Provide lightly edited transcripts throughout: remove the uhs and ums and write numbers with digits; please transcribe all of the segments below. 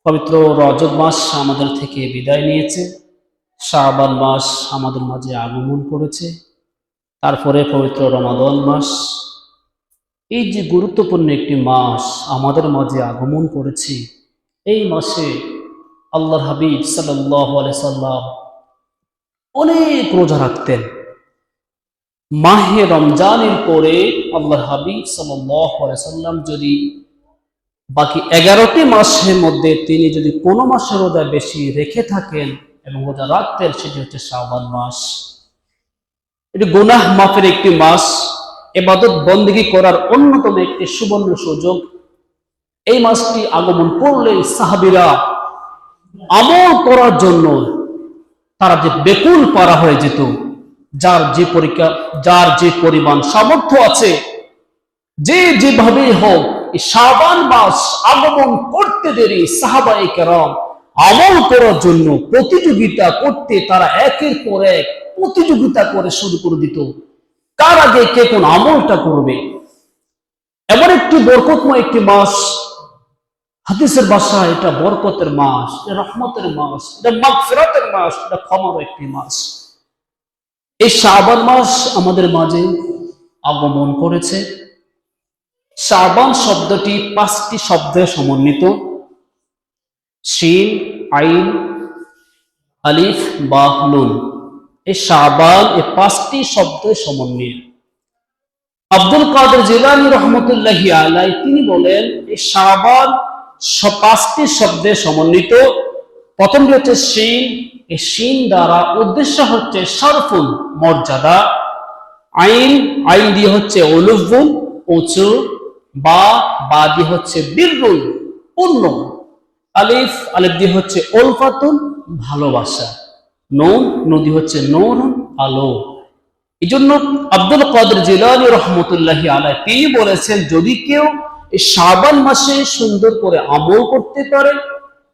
পবিত্র রজব মাস আমাদের থেকে বিদায় নিয়েছে, শাবান মাস আমাদের মাঝে আগমন করেছে, তারপরে পবিত্র রমাদান মাস। এই যে গুরুত্বপূর্ণ একটি মাস আমাদের মাঝে আগমন করেছে, এই মাসে আল্লাহর হাবিব সাল্লাল্লাহু আলাইহি সাল্লাম অনেক রোজা রাখতেন। মাহে রমজানের পরে আল্লাহর হাবিব সাল্লাল্লাহু আলাইহি সাল্লাম যদি বাকি 11টি মাসের মধ্যে তিনি যদি কোনো মাসে রোজা বেশি রেখে থাকেন এবং রোজা রাখতেন, সেটি হচ্ছে শাবান মাস। এটি গুনাহ মাফের একটি মাস, ইবাদত বন্দেগী করার অন্যতম একটি সুবর্ণ সুযোগ। এই মাসটি আগমন করলে সাহাবীরা আমল করার জন্য তারা যে বেকুল পারা হয়ে যেত। যার যে পরিমাণ সামর্থ্য আছে, যে যেভাবেই হোক এই শাবান মাস আগমন করতে দেরি সাহাবায়ে কেরাম আমল করার জন্য প্রতিযোগিতা করতে তারা একের পর এক প্রতিযোগিতা করে শুরু করে দিত, কার আগে কে কোন আমলটা করবে। এমন একটি বরকতময় একটি মাস, হাদিসের ভাষায় এটা বরকতের মাস, এটা রহমতের মাস, এটা মাগফিরাতের মাস, এটা ক্ষমার একটি মাস। এই শাবান মাস আমাদের মাঝে আগমন করেছে। শাবান শব্দটি 5টি শব্দে সমন্বিত, শিন, আইন, আলিফ, বা, নুন। এই শাবান এই 5টি শব্দে সমন্বিত। আব্দুল কাদের জিলানী রহমতুল্লাহি আলাইহি তিনি বলেন, এই শাবান 5টি শব্দে সমন্বিত। প্রথমটি হচ্ছে শিন, এই শিন দ্বারা উদ্দেশ্য হচ্ছে শরফুল, মর্যাদা। আইন দিয়ে হচ্ছে উলুফুল, উঁচু। বা দিয়ে হচ্ছে বিররুল, পূর্ণ। আলিফ দিয়ে হচ্ছে উলফাতুন, ভালোবাসা। নুন দিয়ে হচ্ছে নূরুন, আলো। এই জন্য আব্দুল কাদের জিলানী রহমতুল্লাহি আলাইহি তিনি বলেছেন, যদি কেউ এই শাবান মাসে সুন্দর করে আমল করতে পারে,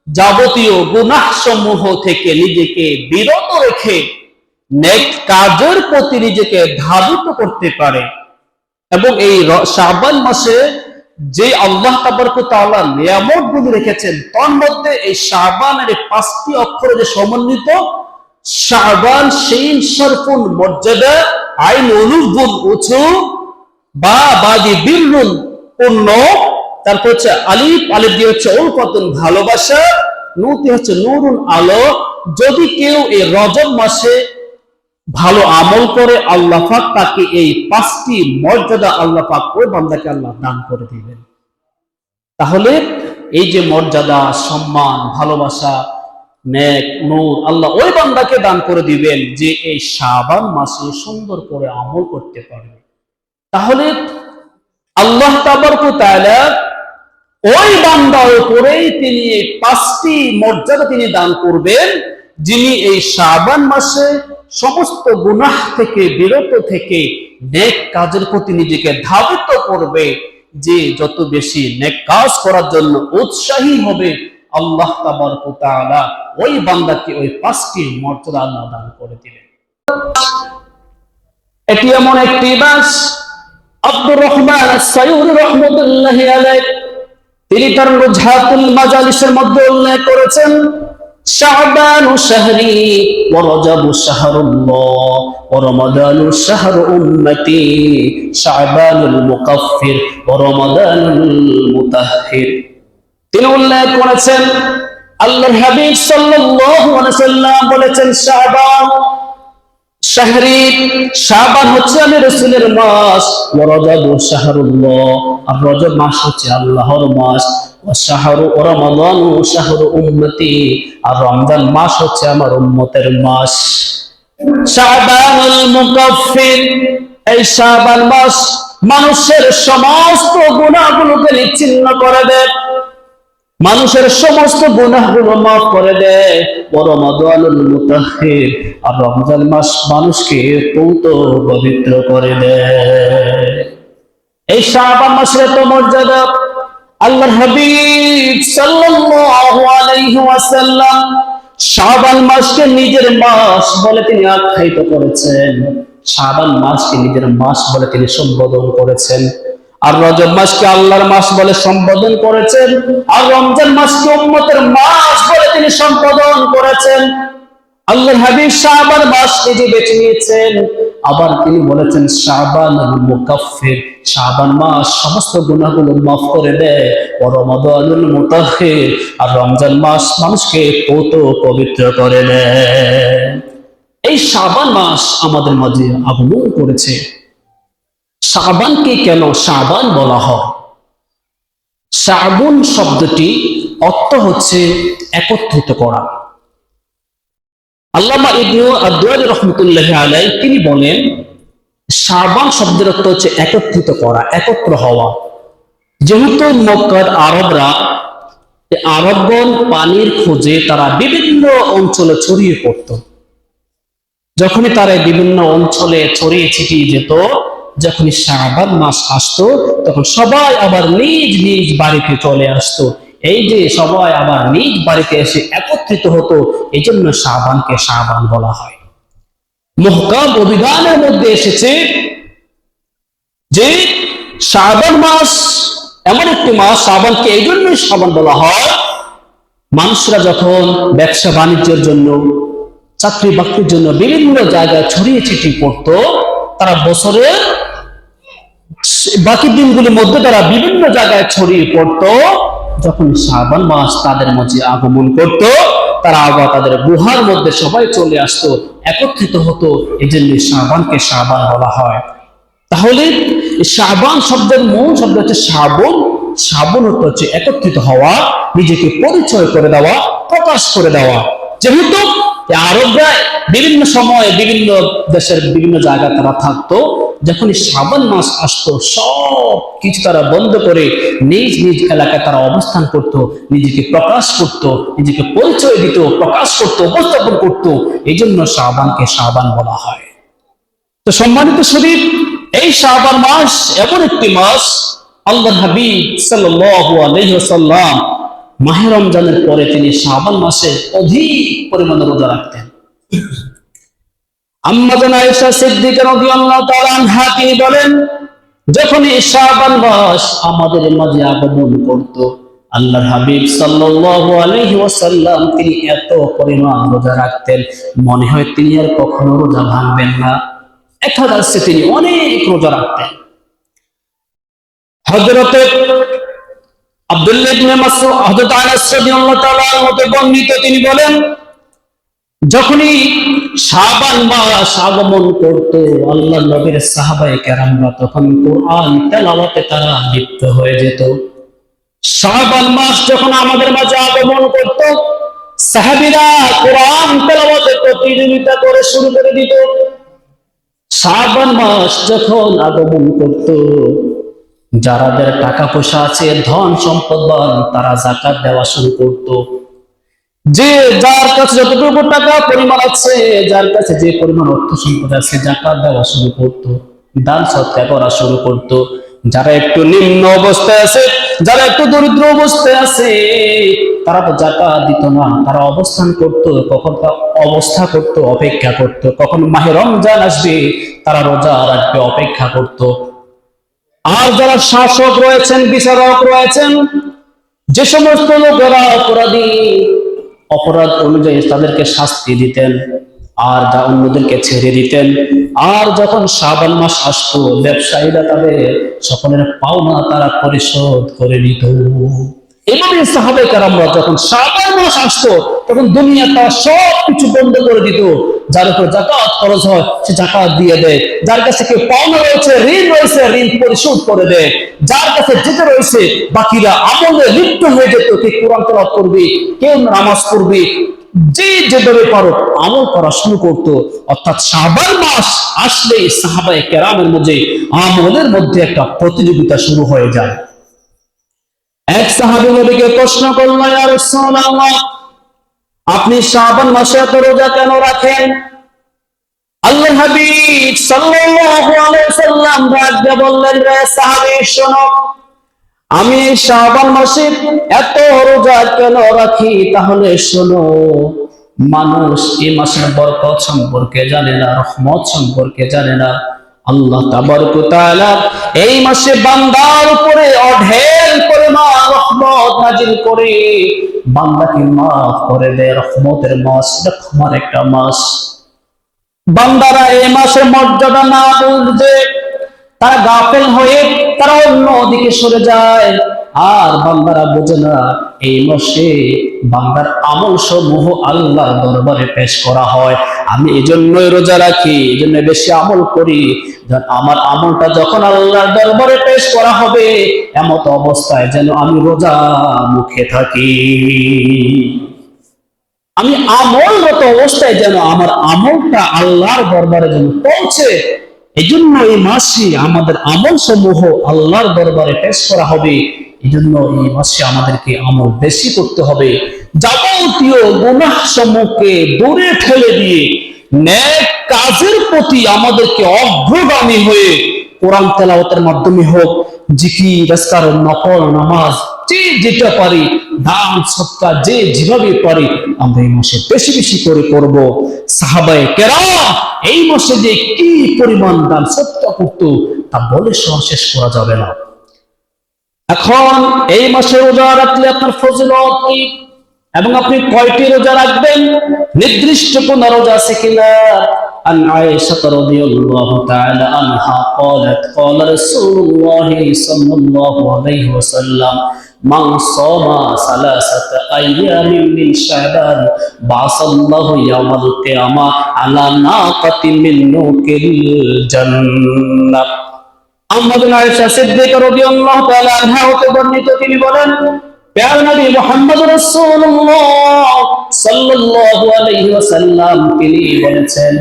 যাবতীয় গুনাহ সমূহ থেকে নিজেকে বিরত রেখে নেক কাজের প্রতি নিজেকে ধাবিত করতে পারে, এবং এই শাবান মাসে যে আল্লাহ তাবারক ওয়া তাআলা নিয়ামতগুলো রেখেছেন, তার মধ্যে এই শাবানের 5টি অক্ষরে যে সমন্বিত, শাবান, শিন শরফুন মর্যাদা, আইন উলুফুল উঁচু, বা দিয়ে বিররুল পূর্ণ, তারপর হচ্ছে আলিফ দিয়ে হচ্ছে উলফাতুন ভালোবাসা, নুন দিয়ে হচ্ছে নূরুন আলো। যদি কেউ এই রজব মাসে ভালো আমল করে, আল্লাহ পাক তাকে এই 5টি মর্যাদা আল্লাহ পাক ওই বান্দাকে আল্লাহ দান করে দিবেন। তাহলে এই যে মর্যাদা, সম্মান, ভালোবাসা, নেক, নূর আল্লাহ ওই বান্দাকে দান করে দিবেন যে এই শাবান মাসে সুন্দর করে আমল করতে পারবে। তাহলে আল্লাহ তাবারক ওয়া তাআলা ওই বান্দার উপরেই তিনি 5টি মর্যাদা তিনি দান করবেন, যিনি এই শাবান মাসে সমস্ত গুনাহ থেকে বিরত থেকে নেক কাজের প্রতি নিজেকে ধাবিত করবে। যে যত বেশি নেক কাজ করার জন্য উৎসাহী হবে, আল্লাহ তাবারক ওয়া তাআলা ওই বান্দাকে ওই 5টি মর্যাদা আল্লাহ দান করে দিবেন। এটি এমন একটি মাস, আব্দুর রহমান আস-সায়ুরি রাহমাতুল্লাহি আলাইহি তিনি তার নুজহাতুল মাজালিসের মধ্যে উল্লেখ করেছেন, শাবানু শাহরি ওয়া রাজাবু শাহরুল্লাহ ওয়া রমাদানু শাহরু উম্মতি, শাবানুল মুকাফফির ওয়া রমাদানুল মুতাহহির। তিনি উল্লেখ করেছেন, আল্লাহর হাবিব সাল্লাল্লাহু আলাইহি সাল্লাম বলেছেন, শাবান হচ্ছে আমি রাসূলের মাস, ওয়া রাজাবু শাহরুল্লাহ, আর রজব মাস হচ্ছে আল্লাহর মাস, ওয়া শাহরু রমাদানু শাহরু উম্মতি, আর রমজান মাস হচ্ছে আমার উম্মতের মাস। শাবানুল মুকাফফির, এই শাবান মাস মানুষের সমস্ত গুনাহগুলোকে নিচ্ছিন্ন করে দেয়, মানুষের সমস্ত গুনাহগুলো মাফ করে দেয়। রমাদানুল মুতাহহির, আর রমজান মাস মানুষকে পবিত্র করে দেয়। এই শাবান মাসের এত মর্যাদা, আল্লাহর হাবিব সাল্লাল্লাহু আলাইহি ওয়াসাল্লাম শাবান মাসকে নিজের মাস বলে তিনি আখ্যায়িত করেছেন, শাবান মাসকে নিজের মাস বলে তিনি সম্বোধন করেছেন। আর রজব মাসকে আল্লাহর মাস বলে সম্বোধন করেছেন, আর রমজান মাসকে উম্মতের মাস বলে তিনি সম্বোধন করেছেন। আল্লাহর হাবিব শাবান মাস নিজে বেছে নিয়েছেন, আবার তিনি বলেছেন শাবানুল মুকাফফির, শাবান মাস সমস্ত গুনাহগুলো মাফ করে দেয়, ও রমাদানুল মুতাহহির, আর রমজান মাস মানুষকে পবিত্র করে দেয়। এই শাবান মাস আমাদের মাঝে আগমন করেছে। শাবানকে কেন শাবান বলা হয়? শাবান শব্দটি অর্থ হচ্ছে একত্রিত করা। আল্লামা ইবনু আদ-দুরাইর রাহমাতুল্লাহি আলাইহি তিনি বলেন, শাবান শব্দের অর্থ হচ্ছে একত্রিত করা, একত্র হওয়া। যেহেতু মক্কার আরবগণ পানির খোঁজে তারা বিভিন্ন অঞ্চলে ছড়িয়ে পড়ত, যখনই তারা বিভিন্ন অঞ্চলে ছড়িয়ে ছিটিয়ে যেত, যখনই শাবান মাস আসতো তখন সবাই আবার নিজ নিজ বাড়িতে চলে আসতো। এই যে সবাই আবার নিজ বাড়িতে এসে একত্রিত হতো, এই জন্য শাবানকে শাবান বলা হয়। মুহকাম অভিধানের মধ্যে এসেছে যে শাবান মাস এমন একটি মাস, শাবানকে এই জন্যই শাবান বলা হয়, মানুষরা যখন ব্যবসা বাণিজ্যের জন্য, চাকরি বাকরির জন্য বিভিন্ন জায়গায় ছড়িয়ে ছিটিয়ে পড়তো, তারা বছরের বাকি দিনগুলির মধ্যে তারা বিভিন্ন জায়গায় ছড়িয়ে পড়তো, যখন শাবান মাস তাদের মাঝে আগমন করত, তারা আবার তাদের গুহার মধ্যে সবাই চলে আসতো, একত্রিত হতো, এই জন্য শাবানকে শাবান বলা হয়। তাহলে শাবান শব্দের মূল শব্দ হচ্ছে শ্রাবণ। শ্রাবণ হচ্ছে একত্রিত হওয়া, নিজেকে পরিচয় করে দেওয়া, প্রকাশ করে দেওয়া। যেহেতু আরবরা বিভিন্ন সময়ে বিভিন্ন দেশের বিভিন্ন জায়গায় তারা থাকতো, যখনই শ্রাবণ মাস আসতো সব কিছু তারা বন্ধ করে নিজ নিজ এলাকায় তারা অবস্থান করত, নিজেকে প্রকাশ করত, নিজেকে পরিচয় দিত, প্রকাশ করত, উপস্থাপন করত। এই জন্য শাবানকে শাবান বলা হয়। তো সম্মানিত শরীফ, এই শাবান মাস এমন একটি মাস, আল্লাহর হাবিব সাল্লাল্লাহু আলাইহি ওয়াসাল্লাম মাহে রমজানের পরে তিনি শাবান মাসে অধিক পরিমাণে রোজা রাখতেন। আম্মা জান আয়েশা সিদ্দিকা রাদিয়াল্লাহু তাআলা আনহা তিনি বলেন, যখনই শাবান মাস আমাদের মাঝে আগমন করত, আল্লাহর হাবিব সাল্লাল্লাহু আলাইহি ওয়াসাল্লাম তিনি এত পরিমাণ রোজা রাখতেন, মনে হয় তিনি আর কখনো রোজা ভাঙবেন না। একাধারে তিনি অনেক রোজা রাখতেন। হযরত আব্দুল্লাহ ইবনে মাসউদ, হযরত আনাস রাদিয়াল্লাহু তাআলা হতে বর্ণিত, তিনি বলেন, যখনই শাবান মাস আগমন করত, আল্লাহর নবীর সাহাবায়ে কেরামরা তখন কোরআন তেলাওয়াতে তারা লিপ্ত হয়ে যেত। শাবান মাস যখন আমাদের মাঝে আগমন করত, সাহাবীরা কোরআন তেলাওয়াতে প্রতিযোগিতা করে শুরু করে দিত। শাবান মাস যখন আগমন করত, যারাদের টাকা পয়সা আছে, ধন সম্পদবান, তারা যাকাত দেওয়া শুরু করত। যে যার কাছে যতটুকু টাকা পরিমাণ আছে, যার কাছে যে পরিমাণ অর্থ সম্পদ আছে, যাকাত দেওয়া শুরু করত, দান সৎকার করা শুরু করত। যারা একটু নিম্ন অবস্থায় আছে, যারা একটু দরিদ্র অবস্থায় আছে, তারা তো যাকাত দিত না, তারা অবস্থান করত, কখন অবস্থা করত, অপেক্ষা করত কখন মাহে রমজান আসবে, তারা রোজা রাখবে, অপেক্ষা করত। আর যারা শাসক রয়েছেন, বিচারক রয়েছেন, যে সমস্ত লোকেরা অপরাধ অনুযায়ী তাদেরকে শাস্তি দিতেন, আর যা অন্যদেরকে ছেড়ে দিতেন। আর যখন শাবান মাস আসতো, ব্যবসায়ীরা তাদের সকলের পাওনা তারা পরিশোধ করে নিত। এভাবে সাহাবায়ে কেরামরা যখন শাবান মাস আসতো, তখন দুনিয়া তার সবকিছু বন্ধ করে দিত। যার উপর যাকাত খরচ হয় সে যাকাত দিয়ে দেয়, যার কাছে কেউ পাওনা রয়েছে, ঋণ রয়েছে, ঋণ পরিশোধ করে দেয়, যার কাছে যেতে রয়েছে, বাকিরা আমলে লিপ্ত হয়ে যেত। কে কোরআন তেলাওয়াত করবে, কেউ নামাজ পড়বে, যে যেভাবে পারো আমল করা শুরু করতো। অর্থাৎ শাবান মাস আসলেই সাহাবায়ে কেরামের মধ্যে আমলের মধ্যে একটা প্রতিযোগিতা শুরু হয়ে যায়। এক সাহাবী নবীকে প্রশ্ন করল, ইয়া রাসূলুল্লাহ, আপনি শাবান মাসে এত রোজা কেন রাখেন? আল্লাহর হাবিব সাল্লাল্লাহু আলাইহি ওয়াসাল্লাম বললেন, রে সাহাবী শোনো, আমি শাবান মাসে এত রোজা কেন রাখি তাহলে শোনো। মানুষ এই মাসের বরকত সম্পর্কে জানে না, রহমত সম্পর্কে জানে না। আল্লাহ তাবারক ওয়া তাআলা এই মাসে বান্দার উপরে অঢেল পরিমাণ রহমত নাজিল করে বান্দাকে মাফ করে দেয়। রহমতের মাস, এটা ক্ষমার একটা মাস। বান্দারা এই মাসের মর্যাদা না বুঝে তারা গাফেল হয়ে তারা অন্য দিকে সরে যায়। আর বান্দারা বোঝে না এই মাসে বান্দার আমল সমূহ আল্লাহর দরবারে পেশ করা হয়। আমি এজন্যই রোজা রাখি, এজন্য বেশি আমল করি, আমার আমলটা যখন আল্লাহর দরবারে পেশ করা হবে এমত অবস্থায় যেন আমি রোজা মুখে থাকি, আমি আমলরত অবস্থায় যেন আমার আমলটা আল্লাহর দরবারে যেন পৌঁছে। এই জন্য এই মাসে আমাদের আমল সমূহ আল্লাহর দরবারে পেশ করা হবে। এই জন্য এই মাসে আমাদেরকে আমল বেশি করতে হবে। যাবতীয় গুনাহ সমূহকে দূরে ঠেলে দিয়ে নেক কাজের প্রতি আমাদেরকে অগ্রগামী হয়ে কোরআন তেলাওয়াতের মাধ্যমে হোক, জিকির, আজকার, নফল নামাজ, যে যেটা পারি, দান সদকা যে যেভাবে পারি আমরা এই মাসে বেশি বেশি করে করব। সাহাবায়ে কেরাম এই মাসে যে কি পরিমাণ দান সদকা করত তা বলে শেষ করা যাবে না। এখন এই মাসে রোজা রাখলে আপনার ফজিলত কি এবং আপনি কয়টি রোজা রাখবেন, নির্দিষ্ট কোন রোজা আছে কিনা? عن عائشة رضي الله تعالى عنها قالت قال رسول الله صلى الله عليه وسلم من صام ثلاثة أيام من شعبان بعث الله يوم القيامة على ناقة من نوق الجنة। আমাদের আয়েশা সিদ্দিকা রাদিয়াল্লাহু তাআলা আনহা হতে বর্ণিত, তিনি বলেন প্যারা নবী মুহাম্মদ রাসূলুল্লাহ সাল্লাল্লাহু আলাইহি ওয়াসাল্লাম তিনি বলেছেন,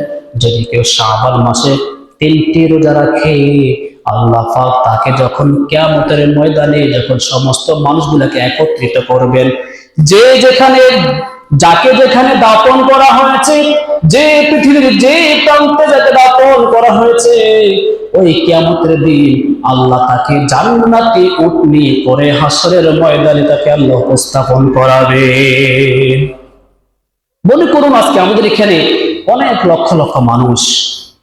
যদি কেউ শাবান মাসে 3টি রোজা রাখে আল্লাহ পাক তাকে যখন কিয়ামতের ময়দানে যখন সমস্ত মানুষগুলোকে একত্রিত করবেন, যে যেখানে যাকে যেখানে দাফন করা হয়েছে, যে পৃথিবীর যে প্রান্তে যাকে দাফন করা হয়েছে, ওই কিয়ামতের দিন আল্লাহ তাকে জান্নাতি উটনি করে হাসরের ময়দানে তাকে আল্লাহ উপস্থাপন করাবে। মনে করুন আজকে আমাদের এখানে অনেক লক্ষ লক্ষ মানুষ,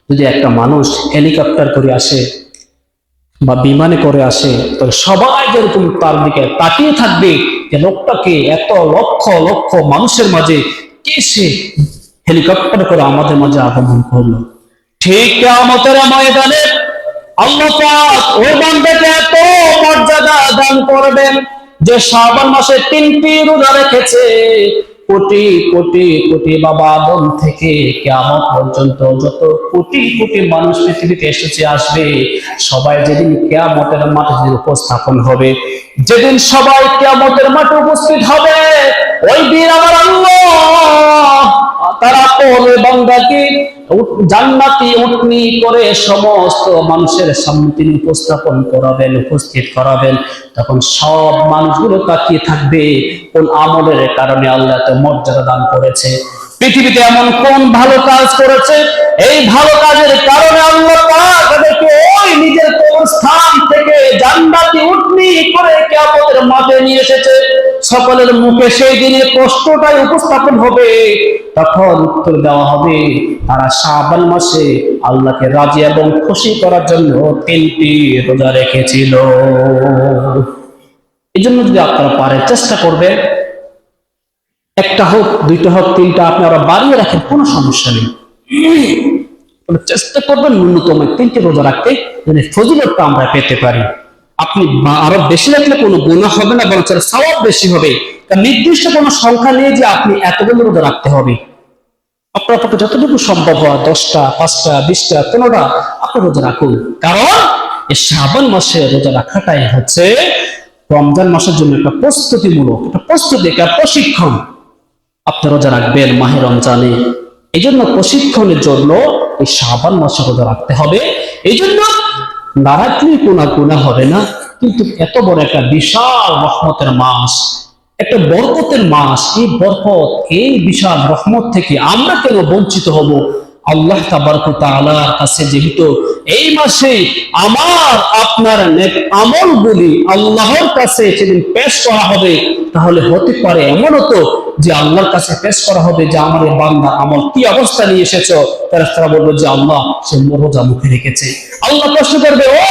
যদি একটা মানুষ হেলিকপ্টার করে আসে বা বিমানে করে আসে, তবে সবাই যেরকম তার দিকে তাকিয়ে থাকবে যে লোকটাকে এত লক্ষ লক্ষ মানুষের মাঝে কে সে হেলিকপ্টার করে আমাদের মাঝে আগমন করলো। ঠিক কিয়ামতের ময়দানে আল্লাহ পাক ওই বান্দাকে এত মর্যাদা দান করবেন যে শাবান মাসে 3টি রোজা রেখেছে, কোটি কোটি কোটি বাবা আদম থেকে কিয়ামত পর্যন্ত যত কোটি কোটি মানুষ পৃথিবীতে এসেছে আসবে, সবাই যেদিন কিয়ামতের মাঠে উপস্থাপন হবে, যেদিন সবাই কিয়ামতের মাঠে উপস্থিত হবে, ওই দিন আমার আল্লাহ তারা ওই বান্দাকে জান্নাতি উটনি করে সমস্ত মানুষের সামনে তিনি উপস্থাপন করাবেন, উপস্থিত করাবেন। তখন সব মানুষগুলো তাকিয়ে থাকবে কোন আমলের কারণে আল্লাহ এত মর্যাদা দান করেছে, পৃথিবীতে এমন কোন ভালো কাজ করেছে, এই ভালো কাজের কারণে আল্লাহ পাক তাদেরকে ওই নিজের স্থান থেকে জান্নাতি উটনি করে কিয়ামতের মাঠে নিয়ে এসেছে। সকলের মুখে সেই দিনে প্রশ্নটাই উপস্থাপন হবে, তখন উত্তর দেওয়া হবে তারা শাবান মাসে আল্লাহকে রাজি এবং খুশি করার জন্য 3টি রোজা রেখেছিল। এই জন্য যদি আপনারা পারেন চেষ্টা করবে, একটা হোক, 2টা হোক, 3টা আপনারা বাড়িয়ে রাখেন, কোনো সমস্যা নেই। চেষ্টা করবেন ন্যূনতম 3টি রোজা রাখতে, যেন ফজিলতটা আমরা পেতে পারি। আপনি আরো বেশি রাখলে কোনো গুনাহ হবে না, বরং সওয়াব বেশি হবে। কারণ নির্দিষ্ট কোনো সংখ্যা নেই যে আপনি এতগুলো রোজা রাখতে হবে। আপনার পক্ষে যতটুকু সম্ভব হয় 10টা, 5টা, 20টা, 15টা আপনি রোজা রাখুন। কারণ এই শাবান মাসে রোজা রাখাটাই হচ্ছে রমজান মাসের জন্য একটা প্রস্তুতিমূলক, একটা প্রস্তুতি, একটা প্রশিক্ষণ। আপনি রোজা রাখবেন মাহে রমজানে, এই জন্য প্রশিক্ষণের জন্য এই শাবান মাসে রোজা রাখতে হবে। এই জন্য না রাখলেই কোনো গুনাহ হবে না, কিন্তু এত বড় একটা বিশাল রহমতের মাস, একটা বরকতের মাস, এই বরকত, এই বিশাল রহমত থেকে আমরা কেন বঞ্চিত হব? আল্লাহ তাবারক ওয়া তাআলার কাছে যেহেতু এই মাসে আমার আপনার নেক আমলগুলি আল্লাহর কাছে সেদিন পেশ করা হবে, তাহলে হতে পারে এমনও তো যে আল্লাহর কাছে পেশ করা হবে যে আমার এই বান্দা আমল কি অবস্থা নিয়ে এসেছো, ফেরেশতারা বলবে যে আল্লাহ সে রোজা মুখে রেখেছে। আল্লাহ প্রশ্ন করবে, ও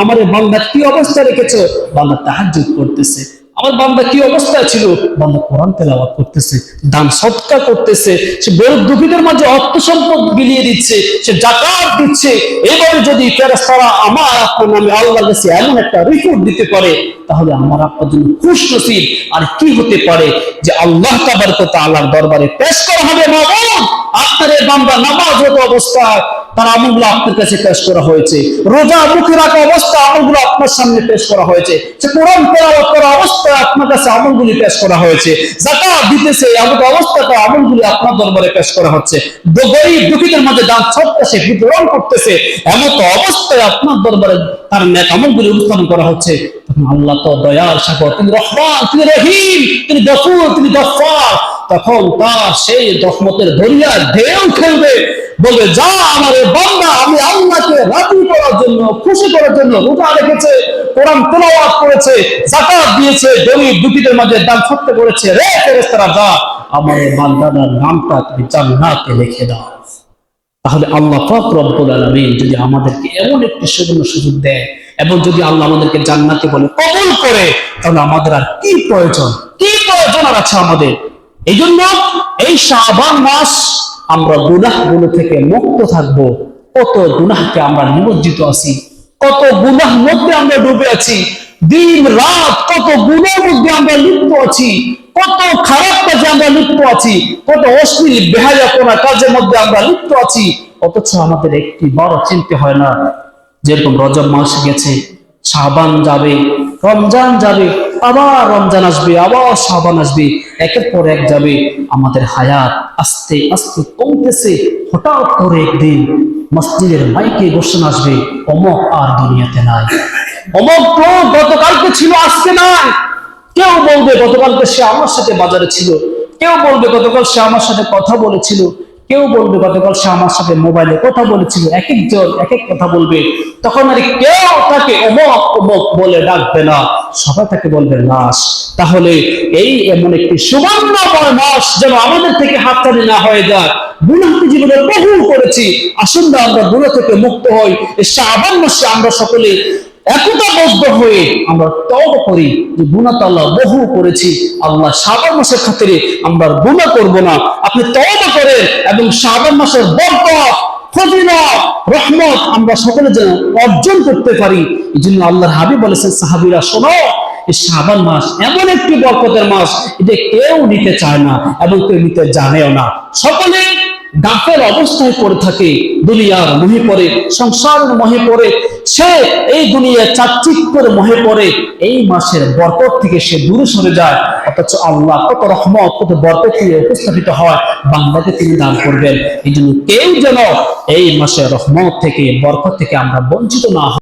আমার এই বান্দা কি অবস্থা রেখেছো? বান্দা তাহাজ্জুদ করতেছে। আমার বান্দা কি অবস্থায় ছিল? বান্দা কোরআন তেলাওয়াত করতেছে, দান সদকা করতেছে, সে গরিব দুঃখীদের মাঝে অর্থ সম্পদ বিলিয়ে দিচ্ছে, সে যাকাত দিচ্ছে। এবারে যদি ফেরেশতারা আমার আপনার নামে আল্লাহর কাছে এমন একটা রিপোর্ট দিতে পারে, তাহলে আমার আপনার জন্য খুশনসিব আর কি হতে পারে যে আল্লাহ তাবারক ওয়া তাআলার দরবারে পেশ করা হবে। মামুন, আপনার এই বান্দা নামাজরত অবস্থায় তার আমলগুলো আপনার কাছে পেশ করা হয়েছে, রোজা মুখে রাখা অবস্থা আমলগুলো আপনার সামনে পেশ করা হয়েছে, সে কোরআন তেলাওয়াত করা অবস্থায় আপনার কাছে আমলগুলি পেশ করা হয়েছে, যাকাত দিতেছে এমন অবস্থাতে আমলগুলি আপনার দরবারে পেশ করা হচ্ছে, গরীব দুঃখীদের মাঝে দান সদকা সে বিতরণ করতেছে, এমন অবস্থায় আপনার দরবারে তার নেক আমলগুলি উত্থাপন করা হচ্ছে। তখন আল্লাহ তো দয়ার সাগর, তিনি রহমান, তিনি রহিম, তিনি গফুর, তিনি গফফার। তখন তার সেই রহমতের দরিয়া ঢেউ খেলবে, বলবে যা আমার বান্দা আমি আল্লাহকে রাজি করার জন্য, খুশি করার জন্য রোজা রেখেছে, কোরআন তেলাওয়াত করেছে, যাকাত দিয়েছে, গরীব দুঃখীদের মাঝে দান সদকা করেছে, রে ফেরেশতারা যা আমার বান্দার নামটা তুমি জান্নাতে লিখে দাও। তাহলে আল্লাহ পাক রব্বুল আলামিন যদি আমাদেরকে এমন একটি সুবর্ণ সুযোগ দেয় এবং যদি আল্লাহ আমাদেরকে জান্নাতে বলে কবুল করে, তাহলে আমাদের আর কি প্রয়োজন, কি প্রয়োজন আর আছে আমাদের? এই জন্য এই শাবান মাস আমরা গুনাহগুলো থেকে মুক্ত থাকবো। কত গুনাহকে আমরা নিমজ্জিত আছি, কত গুনাহ মধ্যে আমরা ডুবে আছি, দিন রাত কত গুনাহের মধ্যে আমরা লিপ্ত আছি, কত খারাপ কাজে আমরা লিপ্ত আছি, কত অশ্লীল বেহায়াপনা কাজের মধ্যে আমরা লিপ্ত আছি, অথচ আমাদের একটি বড় চিন্তা হয় না। যেরকম রজব মাস গেছে, শাবান যাবে, রমজান যাবে, আবার রমজান আসবে, আবার শাবান আসবে, একের পর এক যাবে, আমাদের হায়াত আস্তে আস্তে কমতেছে। হঠাৎ করে একদিন মসজিদের মাইকে ঘোষণা আসবে, অমুক আর দুনিয়াতে নাই, অমুক তো গতকালকে ছিল আজকে নাই। কেউ বলবে গতকালকে সে আমার সাথে বাজারে ছিল, কেউ বলবে গতকাল সে আমার সাথে কথা বলেছিল, কেউ বলবে গতকাল সে আমার সাথে মোবাইলে কথা বলেছিল, এক একজন এক এক কথা বলবে। তখন আর কেউ তাকে অমুক অমুক বলে ডাকবে না, সবাই তাকে বলবে লাশ। তাহলে এই এমন একটি সুবর্ণময় মাস যেন আমাদের থেকে হাতছানি না হয়ে যায়। গুনাহ জীবনে বহু করেছি, আসুন না আমরা গুনাহ থেকে মুক্ত হই। এই শাবান মাসে আমরা সকলে একতাবদ্ধ হয়ে আমরা তওবা করি যে গুনাহ তো আল্লাহ বহু করেছি, আল্লাহ শাবান মাসের খাতিরে আমরা গুনাহ করব না। আপনি তওবা করেন এবং শাবান মাসের বরকত, ফজিলত, রহমত আমরা সকলে যেন অর্জন করতে পারি। এই জন্য আল্লাহর হাবিব বলেছেন, সাহাবীরা শোনো, এই শাবান মাস এমন একটি বরকতের মাস, এটা কেউ নিতে চায় না এবং কেউ নিতে জানেও না। সকলে গাফেল অবস্থায় পড়ে থাকে, দুনিয়ার মোহে পড়ে, সংসারের মোহে পড়ে, সে এই দুনিয়ার চাকচিক্যের মোহে পড়ে, এই মাসের বরকত থেকে সে দূরে সরে যায়। অথচ আল্লাহ কত রহমত, কত বরকত নিয়ে উপস্থাপিত হয়, বান্দাকে তিনি দান করবেন। এই জন্য কেউ যেন এই মাসের রহমত থেকে, বরকত থেকে আমরা বঞ্চিত না হই।